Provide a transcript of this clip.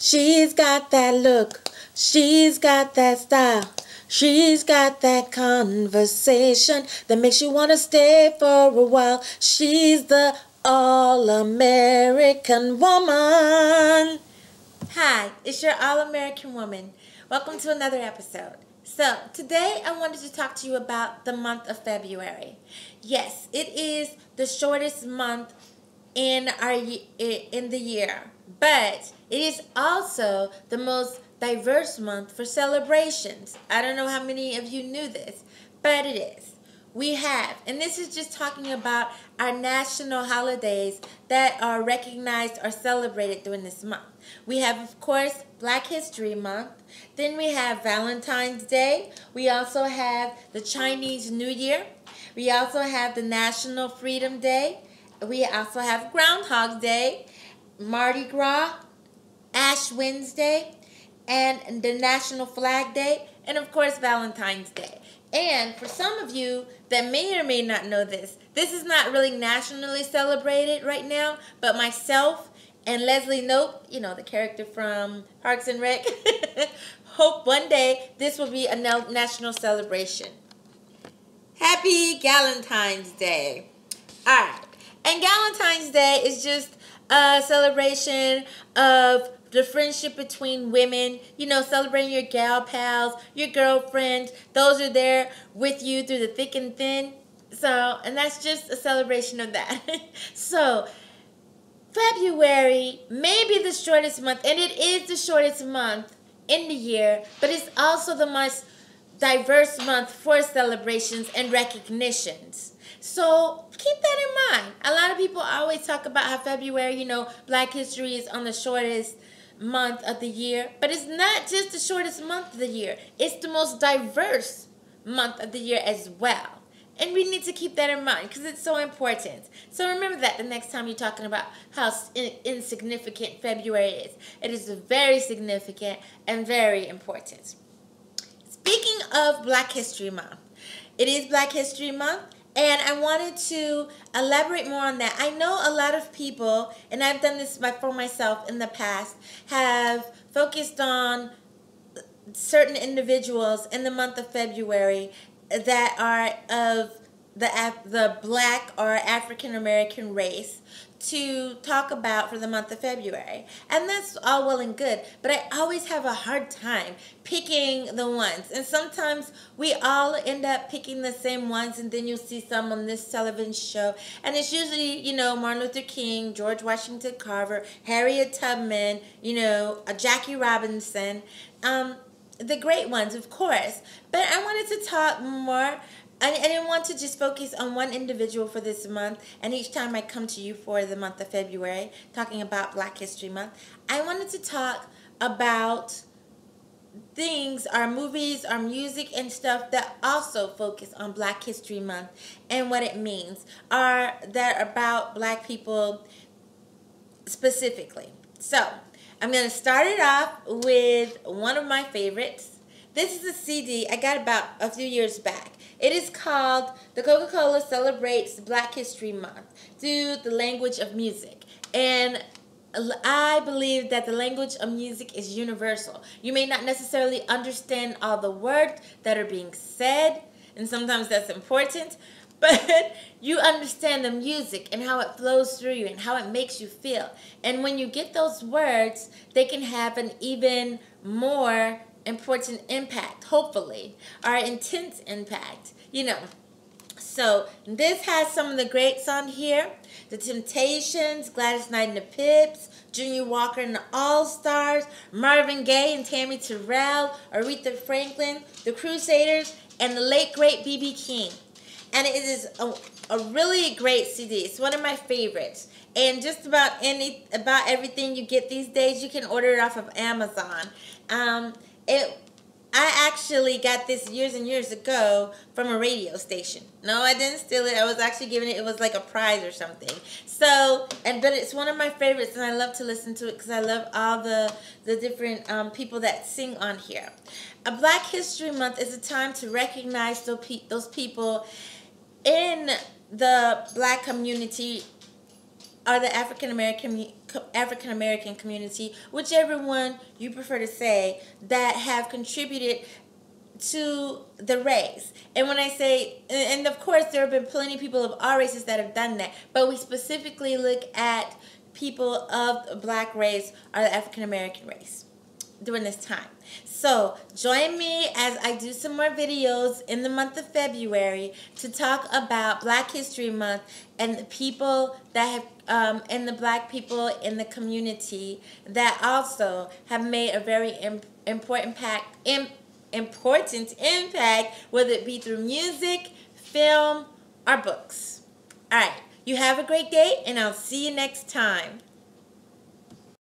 She's got that look. She's got that style. She's got that conversation that makes you want to stay for a while. She's the All-American Woman. Hi, it's your All-American Woman. Welcome to another episode. So, today I wanted to talk to you about the month of February. Yes, it is the shortest month in the year, but it is also the most diverse month for celebrations. I don't know how many of you knew this, but it is. We have, and this is just talking about our national holidays that are recognized or celebrated during this month. We have, of course, Black History Month. Then we have Valentine's Day. We also have the Chinese New Year. We also have the National Freedom Day. We also have Groundhog Day, Mardi Gras, Ash Wednesday, and the National Flag Day, and of course Valentine's Day. And for some of you that may or may not know this is not really nationally celebrated right now, but myself and Leslie Knope, you know, the character from Parks and Rec, hope one day this will be a national celebration. Happy Galentine's Day. All right. And Galentine's Day is just a celebration of the friendship between women, you know, celebrating your gal pals, your girlfriends. Those are there with you through the thick and thin. So, and that's just a celebration of that. So, February may be the shortest month, and it is the shortest month in the year, but it's also the most diverse month for celebrations and recognitions. So keep that in mind. A lot of people always talk about how February, you know, Black History is on the shortest month of the year, but it's not just the shortest month of the year. It's the most diverse month of the year as well. And we need to keep that in mind because it's so important. So remember that the next time you're talking about how insignificant February is. It is very significant and very important. Speaking of Black History Month, it is Black History Month, and I wanted to elaborate more on that. I know a lot of people, and I've done this for myself in the past, have focused on certain individuals in the month of February that are of the Black or African American race to talk about for the month of February. And that's all well and good, but I always have a hard time picking the ones. And sometimes we all end up picking the same ones, and then you'll see some on this television show. And it's usually, you know, Martin Luther King, George Washington Carver, Harriet Tubman, you know, Jackie Robinson, the great ones, of course. But I wanted to talk more. I didn't want to just focus on one individual for this month, and each time I come to you for the month of February, talking about Black History Month, I wanted to talk about things, our movies, our music, and stuff that also focus on Black History Month and what it means, are that about Black people specifically. So, I'm going to start it off with one of my favorites. This is a CD I got about a few years back. It is called The Coca-Cola Celebrates Black History Month through the language of music. And I believe that the language of music is universal. You may not necessarily understand all the words that are being said, and sometimes that's important, but you understand the music and how it flows through you and how it makes you feel. And when you get those words, they can have an even more important impact, hopefully, or intense impact, you know. So this has some of the greats on here: The Temptations, Gladys Knight and the Pips, Junior Walker and the All-Stars, Marvin Gaye and Tammy Terrell, Aretha Franklin, The Crusaders, and the late great B.B. King. And it is a really great CD. It's one of my favorites. And just about everything you get these days, you can order it off of Amazon. I actually got this years and years ago from a radio station. No, I didn't steal it. I was actually given it. It was like a prize or something. So, but it's one of my favorites, and I love to listen to it because I love all the different people that sing on here. A Black History Month is a time to recognize those people in the Black community are the African American community, whichever one you prefer to say, that have contributed to the race. And when I say, and of course there have been plenty of people of all races that have done that, but we specifically look at people of the black race or the African American race during this time. So join me as I do some more videos in the month of February to talk about Black History Month and the people that have and the black people in the community that also have made a very important impact, whether it be through music, film, or books. All right, you have a great day, and I'll see you next time.